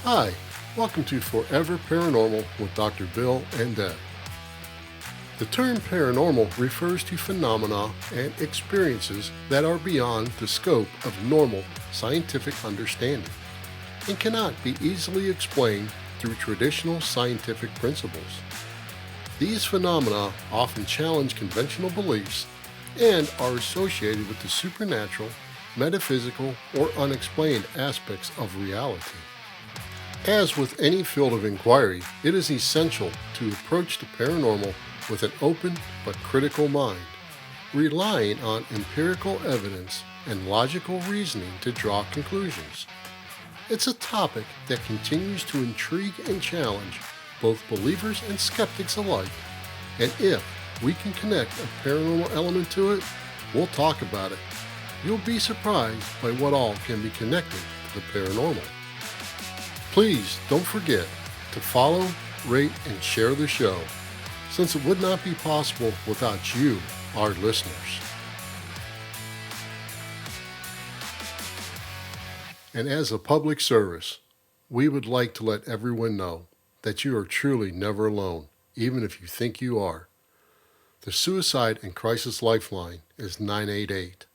Hi, welcome to Forever Paranormal with Dr. Bill and Deb. The term paranormal refers to phenomena and experiences that are beyond the scope of normal scientific understanding and cannot be easily explained through traditional scientific principles. These phenomena often challenge conventional beliefs and are associated with the supernatural, metaphysical, or unexplained aspects of reality. As with any field of inquiry, it is essential to approach the paranormal with an open but critical mind, relying on empirical evidence and logical reasoning to draw conclusions. It's a topic that continues to intrigue and challenge both believers and skeptics alike, and if we can connect a paranormal element to it, we'll talk about it. You'll be surprised by what all can be connected to the paranormal. Please don't forget to follow, rate, and share the show, since it would not be possible without you, our listeners. And as a public service, we would like to let everyone know that you are truly never alone, even if you think you are. The Suicide and Crisis Lifeline is 988.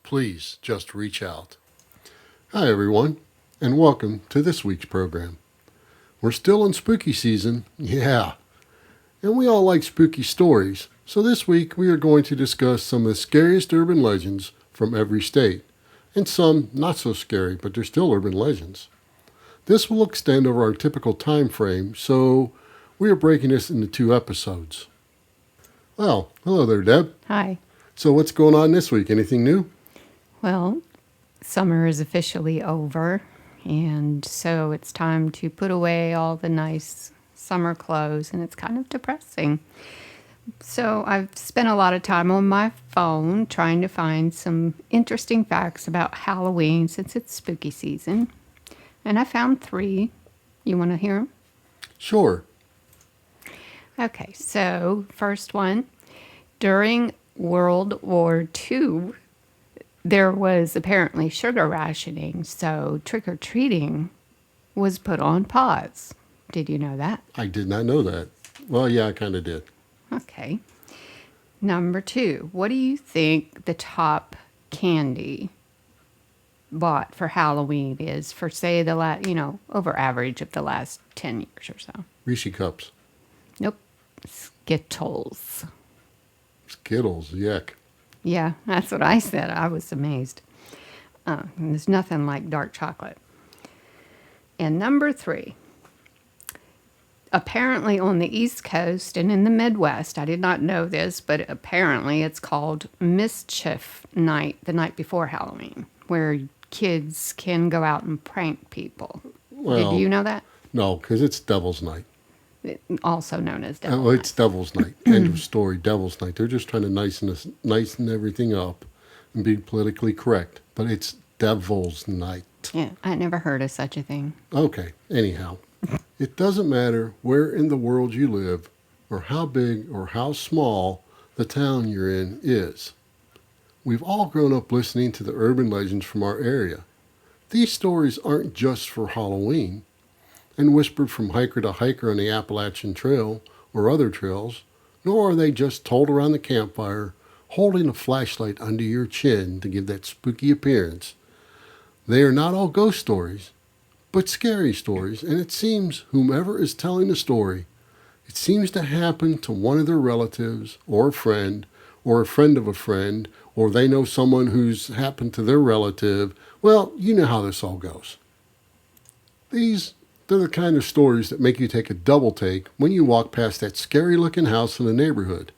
Please just reach out. Hi everyone, and welcome to this week's program. We're still in spooky season, yeah, and we all like spooky stories, so this week we are going to discuss some of the scariest urban legends from every state, and some not so scary, but they're still urban legends. This will extend over our typical time frame, so we are breaking this into 2 episodes. Well, hello there, Deb. Hi. So what's going on this week? Anything new? Well, summer is officially over, and so it's time to put away all the nice summer clothes, and it's kind of depressing. So I've spent a lot of time on my phone trying to find some interesting facts about Halloween since it's spooky season, and I found 3. You want to hear them? Sure. Okay, so first one. During World War II, there was apparently sugar rationing, so trick-or-treating was put on pause. Did you know that? I did not know that. Well, yeah, I kind of did. Okay. Number 2, what do you think the top candy bought for Halloween is for, say, over average of the last 10 years or so? Reese Cups. Nope. Skittles. Skittles, yuck. Yeah, that's what I said. I was amazed. There's nothing like dark chocolate. And number 3, apparently on the East Coast and in the Midwest, I did not know this, but apparently it's called Mischief Night, the night before Halloween, where kids can go out and prank people. Well, Did you know that? No, because it's Devil's Night. Also known as Devil's Oh, Night. it's Devil's Night. End of story. Devil's Night. They're just trying to nicen everything up and be politically correct. But it's Devil's Night. Yeah, I never heard of such a thing. Okay. Anyhow, it doesn't matter where in the world you live, or how big or how small the town you're in is. We've all grown up listening to the urban legends from our area. These stories aren't just for Halloween and whispered from hiker to hiker on the Appalachian Trail or other trails, nor are they just told around the campfire, holding a flashlight under your chin to give that spooky appearance. They are not all ghost stories, but scary stories, and it seems whomever is telling the story, it seems to happen to one of their relatives or a friend of a friend, or they know someone who's happened to their relative. Well, you know how this all goes. They're the kind of stories that make you take a double take when you walk past that scary-looking house in the neighborhood.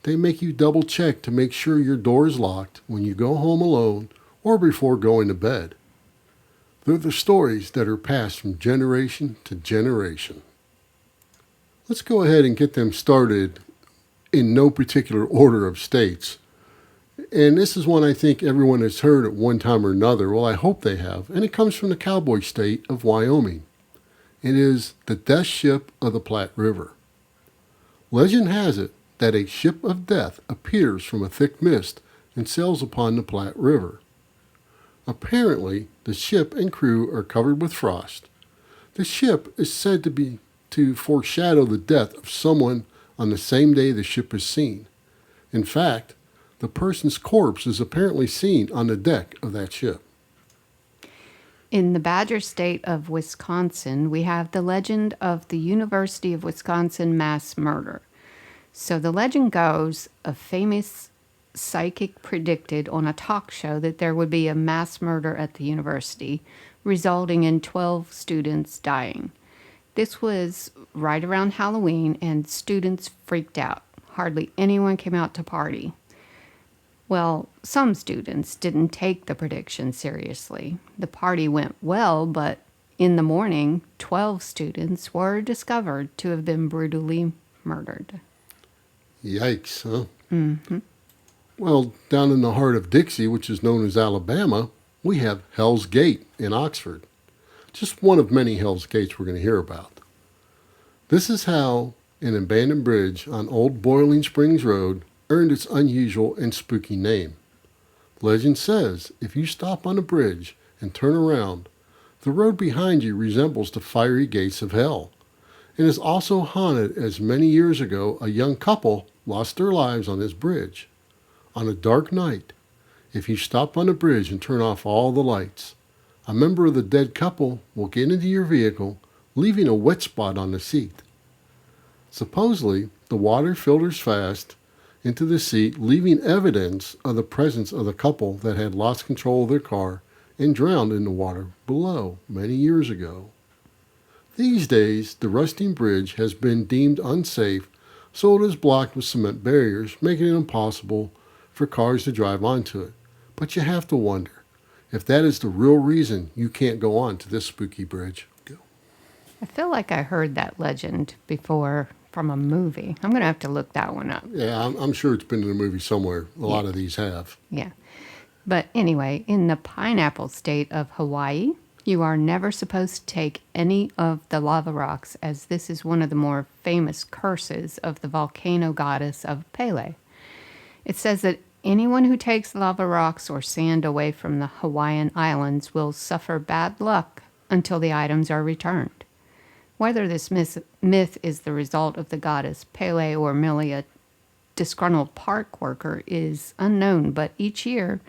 They make you double check to make sure your door is locked when you go home alone or before going to bed. They're the stories that are passed from generation to generation. Let's go ahead and get them started in no particular order of states. And this is one I think everyone has heard at one time or another. Well, I hope they have. And it comes from the cowboy state of Wyoming. It is the death ship of the Platte River. Legend has it that a ship of death appears from a thick mist and sails upon the Platte River. Apparently, the ship and crew are covered with frost. The ship is said to foreshadow the death of someone on the same day the ship is seen. In fact, the person's corpse is apparently seen on the deck of that ship. In the Badger State of Wisconsin, we have the legend of the University of Wisconsin mass murder. So the legend goes, a famous psychic predicted on a talk show that there would be a mass murder at the university, resulting in 12 students dying. This was right around Halloween, and students freaked out. Hardly anyone came out to party. Well, some students didn't take the prediction seriously. The party went well, but in the morning, 12 students were discovered to have been brutally murdered. Yikes, huh? Mm-hmm. Well, down in the heart of Dixie, which is known as Alabama, we have Hell's Gate in Oxford. Just one of many Hell's Gates we're going to hear about. This is how an abandoned bridge on Old Boiling Springs Road earned its unusual and spooky name. Legend says if you stop on a bridge and turn around, the road behind you resembles the fiery gates of hell, and is also haunted as many years ago a young couple lost their lives on this bridge. On a dark night, if you stop on the bridge and turn off all the lights, a member of the dead couple will get into your vehicle, leaving a wet spot on the seat. Supposedly, the water filters fast into the seat, leaving evidence of the presence of the couple that had lost control of their car and drowned in the water below many years ago. These days, the rusting bridge has been deemed unsafe, so it is blocked with cement barriers, making it impossible for cars to drive onto it. But you have to wonder if that is the real reason you can't go on to this spooky bridge. I feel like I heard that legend before from a movie. I'm going to have to look that one up. Yeah, I'm sure it's been in a movie somewhere. A lot of these have. Yeah. But anyway, in the pineapple state of Hawaii, you are never supposed to take any of the lava rocks, as this is one of the more famous curses of the volcano goddess of Pele. It says that anyone who takes lava rocks or sand away from the Hawaiian Islands will suffer bad luck until the items are returned. Whether this myth is the result of the goddess Pele or merely a disgruntled park worker is unknown, but each year,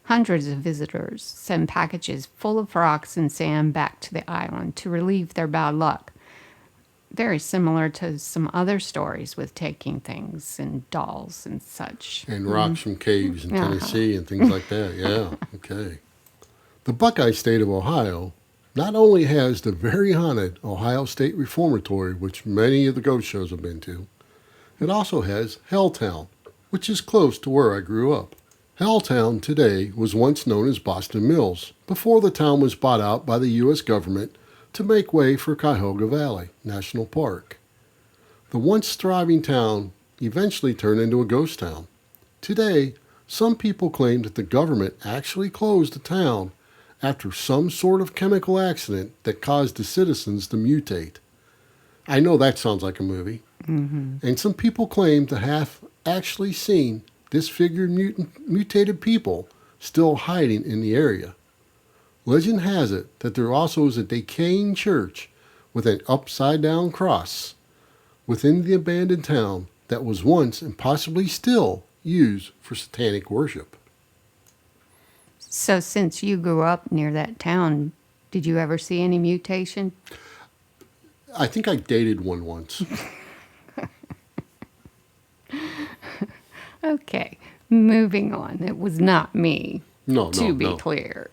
hundreds of visitors send packages full of rocks and sand back to the island to relieve their bad luck. Very similar to some other stories with taking things and dolls and such. And rocks from caves in Tennessee and things like that. Yeah, okay. The Buckeye State of Ohio not only has the very haunted Ohio State Reformatory, which many of the ghost shows have been to, it also has Helltown, which is close to where I grew up. Helltown today was once known as Boston Mills, before the town was bought out by the U.S. government to make way for Cuyahoga Valley National Park. The once thriving town eventually turned into a ghost town. Today, some people claim that the government actually closed the town after some sort of chemical accident that caused the citizens to mutate. I know that sounds like a movie. Mm-hmm. And some people claim to have actually seen disfigured mutated people still hiding in the area. Legend has it that there also is a decaying church with an upside-down cross within the abandoned town that was once and possibly still used for satanic worship. So since you grew up near that town, did you ever see any mutation? I think I dated one once. Okay, moving on. It was not me, No. to be clear.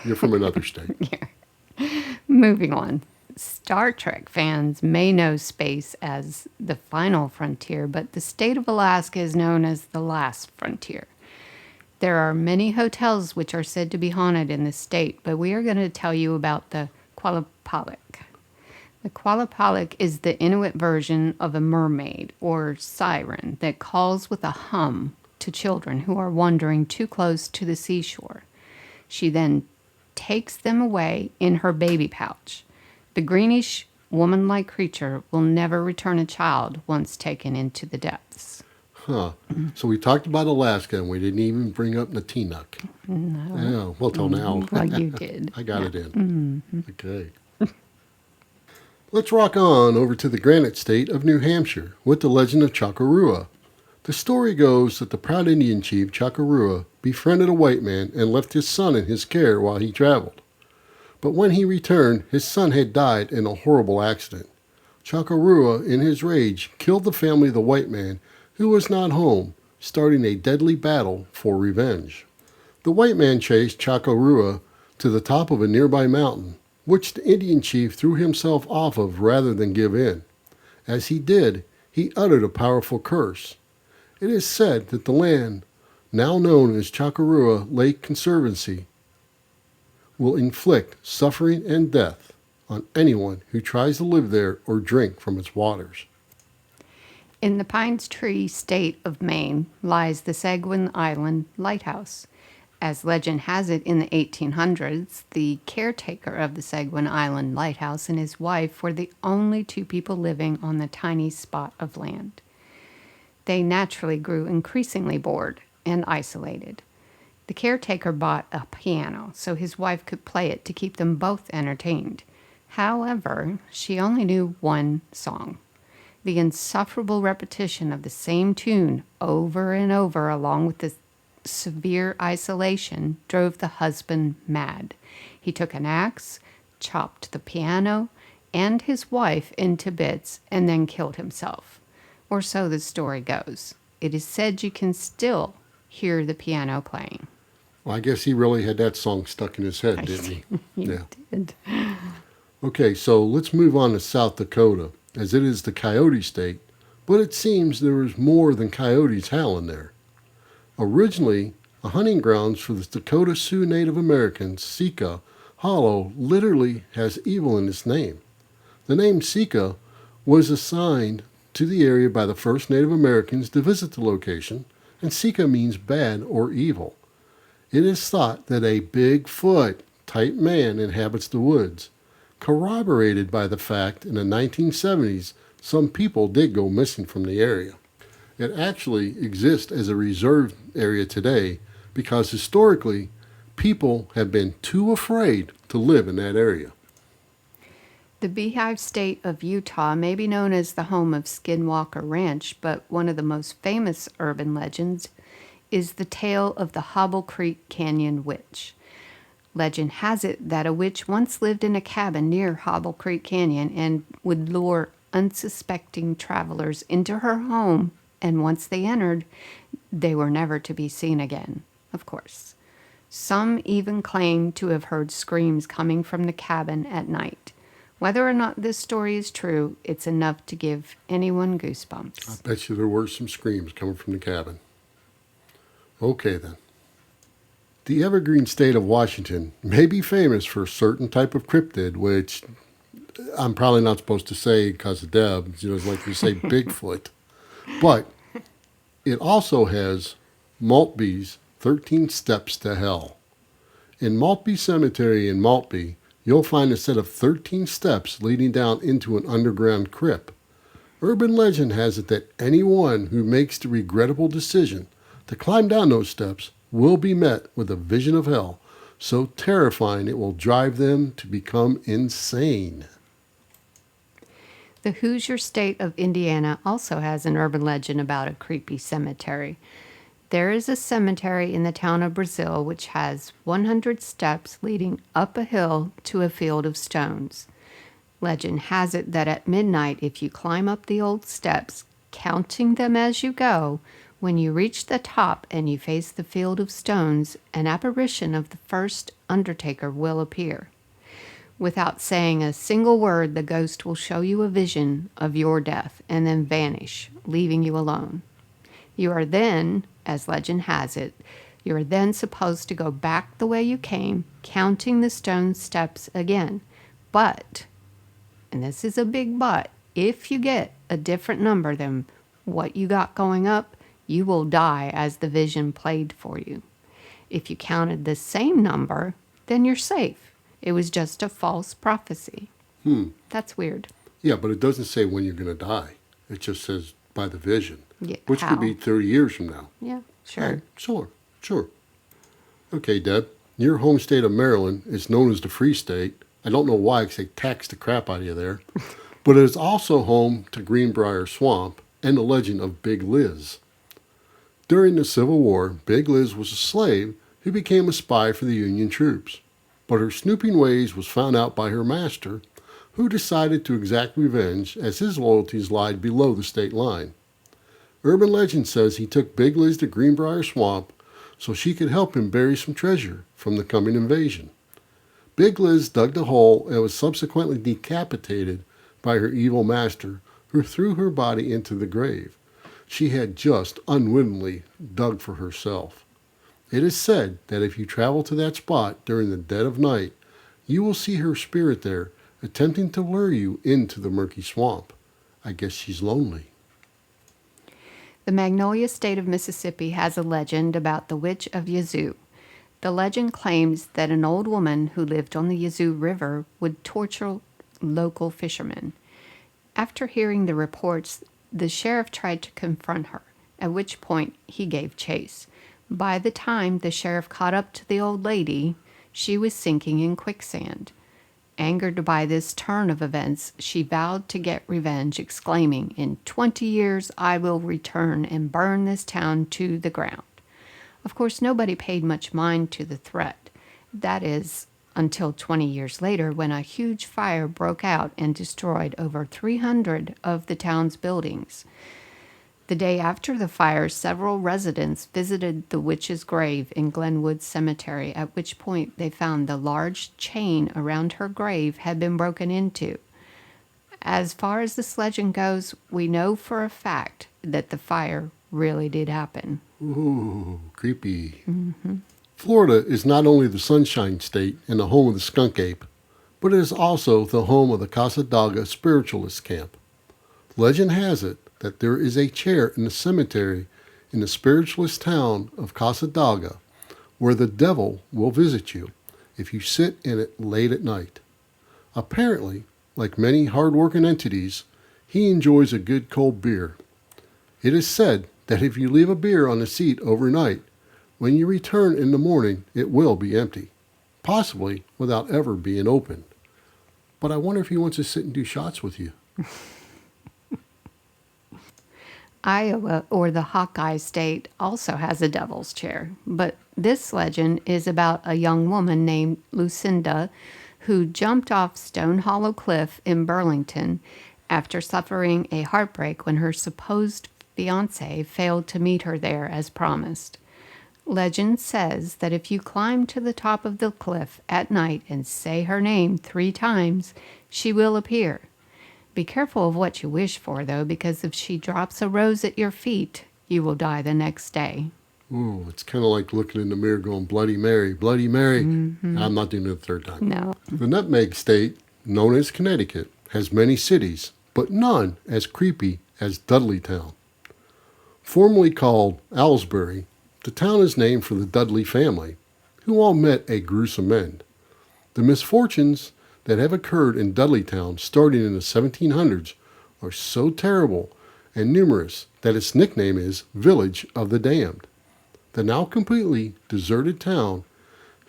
You're from another state. Yeah. Moving on. Star Trek fans may know space as the final frontier, but the state of Alaska is known as the last frontier. There are many hotels which are said to be haunted in this state, but we are going to tell you about the Qualapalik. The Qualapalik is the Inuit version of a mermaid or siren that calls with a hum to children who are wandering too close to the seashore. She then takes them away in her baby pouch. The greenish, woman-like creature will never return a child once taken into the depths. Huh. So we talked about Alaska and we didn't even bring up Natinak. No. Yeah, well, till now. Well, you did. I got it in. Mm-hmm. Okay. Let's rock on over to the granite state of New Hampshire with the legend of Chakarua. The story goes that the proud Indian chief Chakarua befriended a white man and left his son in his care while he traveled. But when he returned, his son had died in a horrible accident. Chakarua, in his rage, killed the family of the white man, who was not home, starting a deadly battle for revenge. The white man chased Chakarua to the top of a nearby mountain, which the Indian chief threw himself off of rather than give in. As he did, he uttered a powerful curse. It is said that the land, now known as Chakarua Lake Conservancy, will inflict suffering and death on anyone who tries to live there or drink from its waters. In the Pines Tree state of Maine lies the Seguin Island Lighthouse. As legend has it, in the 1800s, the caretaker of the Seguin Island Lighthouse and his wife were the only two people living on the tiny spot of land. They naturally grew increasingly bored and isolated. The caretaker bought a piano so his wife could play it to keep them both entertained. However, she only knew one song. The insufferable repetition of the same tune over and over, along with the severe isolation, drove the husband mad. He took an axe, chopped the piano and his wife into bits, and then killed himself. Or so the story goes. It is said you can still hear the piano playing. Well, I guess he really had that song stuck in his head, didn't he? He did. Okay, so let's move on to South Dakota, as it is the coyote state, but it seems there is more than coyotes howling there. Originally, a hunting grounds for the Dakota Sioux Native Americans, Sika Hollow literally has evil in its name. The name Sika was assigned to the area by the first Native Americans to visit the location, and Sika means bad or evil. It is thought that a Bigfoot-type man inhabits the woods, corroborated by the fact in the 1970s some people did go missing from the area. It actually exists as a reserved area today because historically people have been too afraid to live in that area. The Beehive State of Utah may be known as the home of Skinwalker Ranch, but one of the most famous urban legends is the tale of the Hobble Creek Canyon Witch. Legend has it that a witch once lived in a cabin near Hobble Creek Canyon and would lure unsuspecting travelers into her home, and once they entered, they were never to be seen again, of course. Some even claim to have heard screams coming from the cabin at night. Whether or not this story is true, it's enough to give anyone goosebumps. I bet you there were some screams coming from the cabin. Okay then. The evergreen state of Washington may be famous for a certain type of cryptid, which I'm probably not supposed to say because of Deb. She doesn't like to say Bigfoot. But it also has Maltby's 13 Steps to Hell. In Maltby Cemetery in Maltby, you'll find a set of 13 steps leading down into an underground crypt. Urban legend has it that anyone who makes the regrettable decision to climb down those steps will be met with a vision of hell so terrifying it will drive them to become insane. The Hoosier state of Indiana also has an urban legend about a creepy cemetery. There is a cemetery in the town of Brazil which has 100 steps leading up a hill to a field of stones. Legend has it that at midnight, if you climb up the old steps, counting them as you go, when you reach the top and you face the field of stones, an apparition of the first undertaker will appear. Without saying a single word, the ghost will show you a vision of your death and then vanish, leaving you alone. You are then, as legend has it, you are then supposed to go back the way you came, counting the stone steps again. But, and this is a big but, if you get a different number than what you got going up, you will die as the vision played for you. If you counted the same number, then you're safe. It was just a false prophecy. That's weird. Yeah, but it doesn't say when you're going to die. It just says by the vision, Yeah, which how? could be 30 years from now. Yeah, sure. Sure. Okay, Deb, your home state of Maryland is known as the Free State, I don't know why, because they taxed the crap out of you there. But it is also home to Greenbrier Swamp and the legend of Big Liz. During the Civil War, Big Liz was a slave who became a spy for the Union troops. But her snooping ways was found out by her master, who decided to exact revenge as his loyalties lied below the state line. Urban legend says he took Big Liz to Greenbrier Swamp so she could help him bury some treasure from the coming invasion. Big Liz dug the hole and was subsequently decapitated by her evil master, who threw her body into the grave. She had just unwittingly dug for herself. It is said that if you travel to that spot during the dead of night, you will see her spirit there, attempting to lure you into the murky swamp. I guess she's lonely. The Magnolia State of Mississippi has a legend about the Witch of Yazoo. The legend claims that an old woman who lived on the Yazoo River would torture local fishermen. After hearing the reports, the sheriff tried to confront her, at which point he gave chase. By the time the sheriff caught up to the old lady, she was sinking in quicksand. Angered by this turn of events, she vowed to get revenge, exclaiming, "In 20 years I will return and burn this town to the ground." Of course, nobody paid much mind to the threat. That is, until 20 years later, when a huge fire broke out and destroyed over 300 of the town's buildings. The day after the fire, several residents visited the witch's grave in Glenwood Cemetery, at which point they found the large chain around her grave had been broken into. As far as this legend goes, we know for a fact that the fire really did happen. Ooh, creepy. Florida is not only the Sunshine State and the home of the skunk ape, but it is also the home of the Casadaga Spiritualist Camp. Legend has it that there is a chair in the cemetery in the spiritualist town of Casadaga where the devil will visit you if you sit in it late at night. Apparently, like many hard-working entities, he enjoys a good cold beer. It is said that if you leave a beer on the seat overnight, when you return in the morning, it will be empty, possibly without ever being opened. But I wonder if he wants to sit and do shots with you. Iowa, or the Hawkeye State, also has a devil's chair, but this legend is about a young woman named Lucinda who jumped off Stone Hollow Cliff in Burlington after suffering a heartbreak when her supposed fiancé failed to meet her there as promised. Legend says that if you climb to the top of the cliff at night and say her name 3 times, she will appear. Be careful of what you wish for, though, because if she drops a rose at your feet, you will die the next day. Ooh, it's kind of like looking in the mirror going, Bloody Mary, Bloody Mary. I'm not doing it the 3rd time. No. The Nutmeg State, known as Connecticut, has many cities, but none as creepy as Dudleytown. Formerly called Owlsbury, the town is named for the Dudley family, who all met a gruesome end. The misfortunes that have occurred in Dudleytown starting in the 1700s are so terrible and numerous that its nickname is Village of the Damned. The now completely deserted town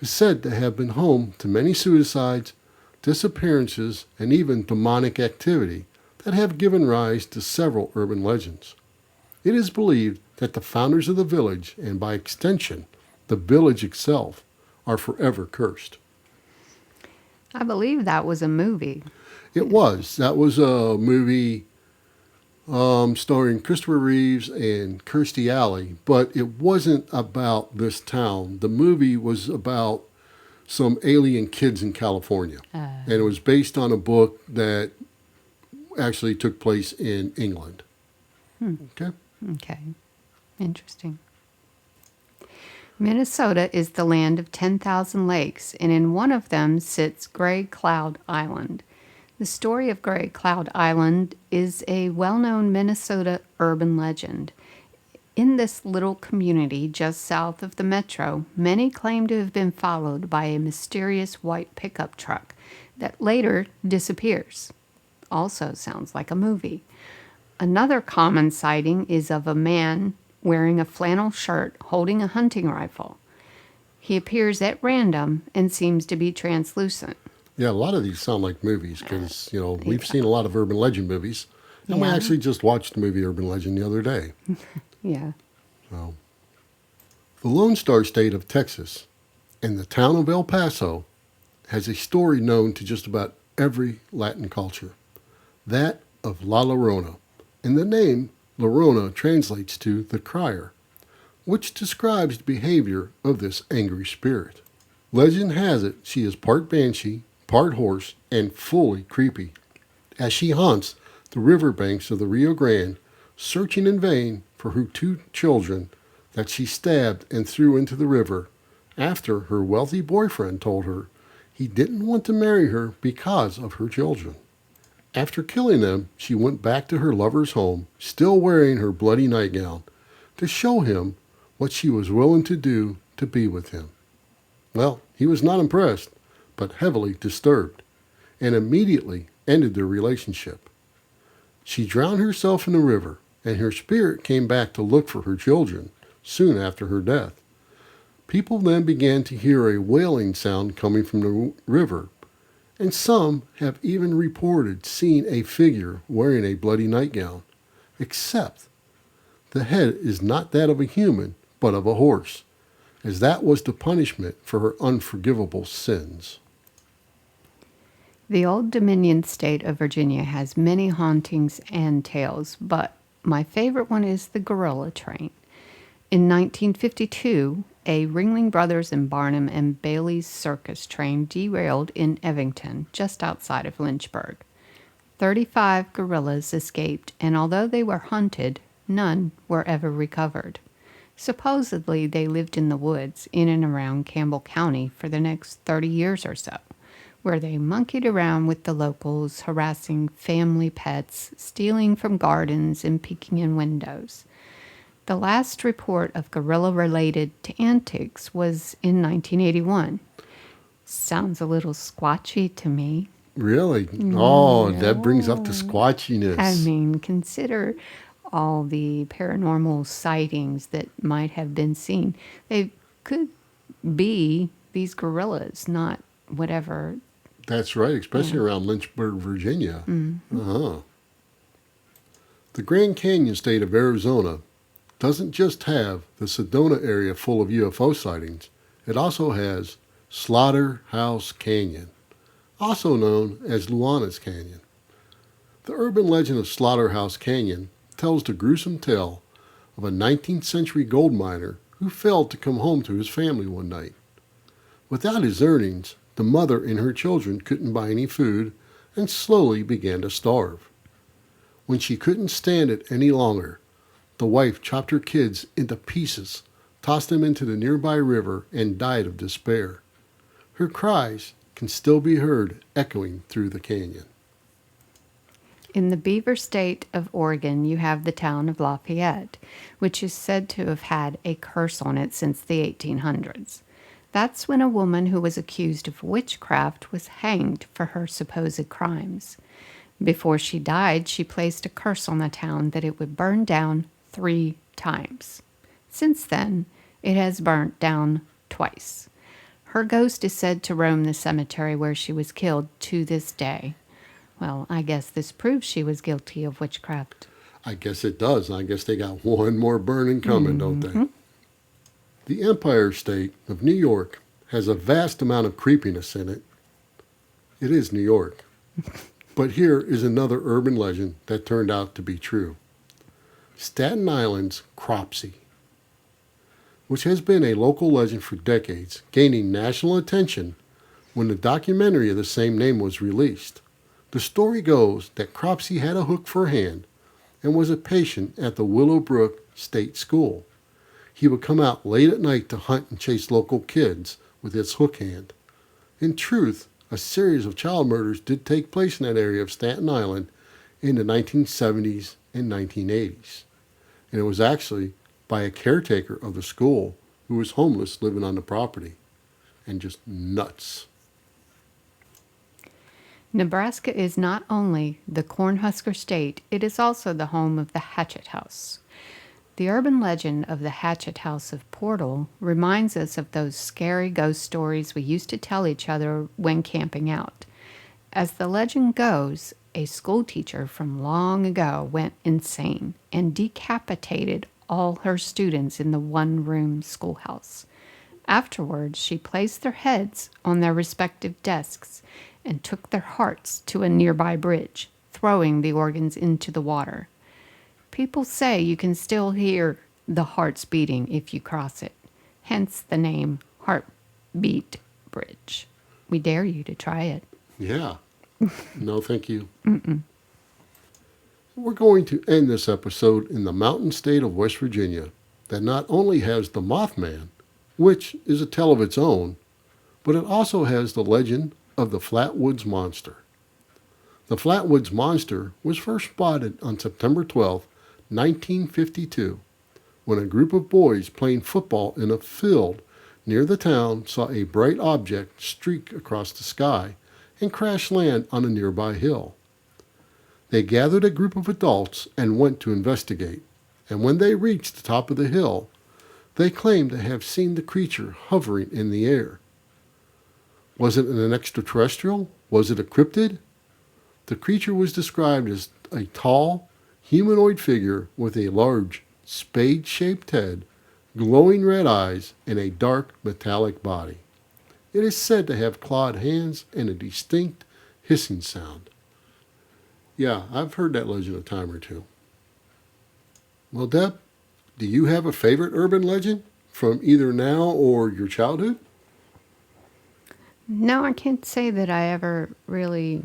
is said to have been home to many suicides, disappearances, and even demonic activity that have given rise to several urban legends. It is believed that the founders of the village, and by extension, the village itself, are forever cursed. I believe that was a movie. It was. That was a movie starring Christopher Reeves and Kirstie Alley, but it wasn't about this town. The movie was about some alien kids in California, and it was based on a book that actually took place in England. Okay. Okay. Interesting. Minnesota is the land of 10,000 lakes, and in one of them sits Gray Cloud Island. The story of Gray Cloud Island is a well-known Minnesota urban legend. In this little community just south of the metro, many claim to have been followed by a mysterious white pickup truck that later disappears. Also sounds like a movie. Another common sighting is of a man wearing a flannel shirt holding a hunting rifle. He appears at random and seems to be translucent. Yeah, a lot of these sound like movies because, we've Yeah. seen a lot of urban legend movies. And we Yeah. actually just watched the movie Urban Legend the other day. Yeah. So, the Lone Star State of Texas and the town of El Paso has a story known to just about every Latin culture, that of La Llorona. And the name Llorona translates to the crier, which describes the behavior of this angry spirit. Legend has it she is part banshee, part horse, and fully creepy, as she haunts the riverbanks of the Rio Grande, searching in vain for her two children that she stabbed and threw into the river after her wealthy boyfriend told her he didn't want to marry her because of her children. After killing them, she went back to her lover's home, still wearing her bloody nightgown, to show him what she was willing to do to be with him. Well, he was not impressed, but heavily disturbed, and immediately ended their relationship. She drowned herself in the river, and her spirit came back to look for her children soon after her death. People then began to hear a wailing sound coming from the river, and some have even reported seeing a figure wearing a bloody nightgown, except the head is not that of a human, but of a horse, as that was the punishment for her unforgivable sins. The Old Dominion state of Virginia has many hauntings and tales, but my favorite one is the gorilla train. In 1952, a Ringling Brothers and Barnum and Bailey's circus train derailed in Evington, just outside of Lynchburg. 35 gorillas escaped, and although they were hunted, none were ever recovered. Supposedly, they lived in the woods in and around Campbell County for the next 30 years or so, where they monkeyed around with the locals, harassing family pets, stealing from gardens, and peeking in windows. The last report of gorilla-related antics was in 1981. Sounds a little squatchy to me. Really? Oh, that brings up the squatchiness. I mean, consider all the paranormal sightings that might have been seen. They could be these gorillas, not whatever. That's right, especially around Lynchburg, Virginia. Uh-huh. The Grand Canyon state of Arizona doesn't just have the Sedona area full of UFO sightings, it also has Slaughterhouse Canyon, also known as Luana's Canyon. The urban legend of Slaughterhouse Canyon tells the gruesome tale of a 19th century gold miner who failed to come home to his family one night. Without his earnings, the mother and her children couldn't buy any food and slowly began to starve. When she couldn't stand it any longer, the wife chopped her kids into pieces, tossed them into the nearby river, and died of despair. Her cries can still be heard echoing through the canyon. In the Beaver State of Oregon, you have the town of Lafayette, which is said to have had a curse on it since the 1800s. That's when a woman who was accused of witchcraft was hanged for her supposed crimes. Before she died, she placed a curse on the town that it would burn down 3 times. Since then, it has burnt down twice. Her ghost is said to roam the cemetery where she was killed to this day. Well, I guess this proves she was guilty of witchcraft. I guess it does. I guess they got one more burning coming, don't they? The Empire State of New York has a vast amount of creepiness in it. It is New York. But here is another urban legend that turned out to be true. Staten Island's Cropsey, which has been a local legend for decades, gaining national attention when the documentary of the same name was released. The story goes that Cropsey had a hook for a hand and was a patient at the Willowbrook State School. He would come out late at night to hunt and chase local kids with his hook hand. In truth, a series of child murders did take place in that area of Staten Island in the 1970s and 1980s. And it was actually by a caretaker of the school who was homeless living on the property. And just nuts. Nebraska is not only the Cornhusker State, it is also the home of the Hatchet House. The urban legend of the Hatchet House of Portal reminds us of those scary ghost stories we used to tell each other when camping out. As the legend goes, a school teacher from long ago went insane and decapitated all her students in the one-room schoolhouse. Afterwards, she placed their heads on their respective desks and took their hearts to a nearby bridge, throwing the organs into the water. People say you can still hear the hearts beating if you cross it, hence the name Heartbeat Bridge. We dare you to try it. Yeah. No, thank you. We're going to end this episode in the mountain state of West Virginia that not only has the Mothman, which is a tale of its own, but it also has the legend of the Flatwoods Monster. The Flatwoods Monster was first spotted on September 12, 1952, when a group of boys playing football in a field near the town saw a bright object streak across the sky and crash land on a nearby hill. They gathered a group of adults and went to investigate, and when they reached the top of the hill, they claimed to have seen the creature hovering in the air. Was it an extraterrestrial? Was it a cryptid? The creature was described as a tall, humanoid figure with a large, spade-shaped head, glowing red eyes, and a dark, metallic body. It is said to have clawed hands and a distinct hissing sound. Yeah, I've heard that legend a time or two. Well, Deb, do you have a favorite urban legend from either now or your childhood? No, I can't say that I ever really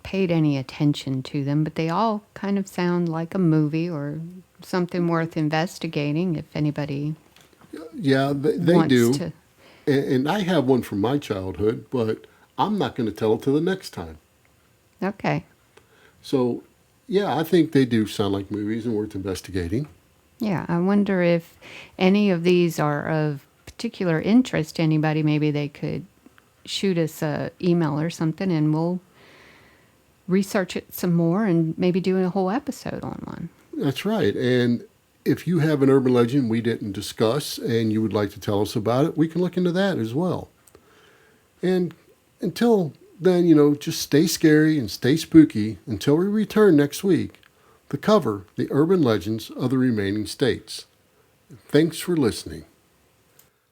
paid any attention to them, but they all kind of sound like a movie or something worth investigating if anybody Yeah, they wants do. to. And I have one from my childhood, but I'm not going to tell it till the next time. Okay. So, yeah, I think they do sound like movies and worth investigating. Yeah, I wonder if any of these are of particular interest to anybody. Maybe they could shoot us a email or something and we'll research it some more and maybe do a whole episode on one. That's right. And if you have an urban legend we didn't discuss and you would like to tell us about it, we can look into that as well. And until then, just stay scary and stay spooky until we return next week to cover the urban legends of the remaining states. Thanks for listening.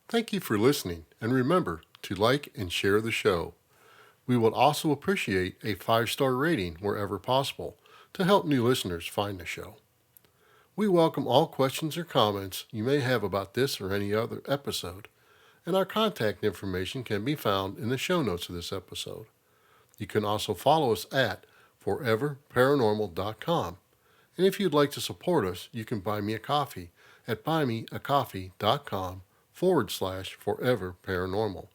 Thank you for listening, and remember to like and share the show. We would also appreciate a 5-star rating wherever possible to help new listeners find the show. We welcome all questions or comments you may have about this or any other episode, and our contact information can be found in the show notes of this episode. You can also follow us at foreverparanormal.com. And if you'd like to support us, you can buy me a coffee at buymeacoffee.com/foreverparanormal.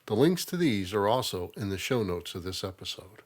The links to these are also in the show notes of this episode.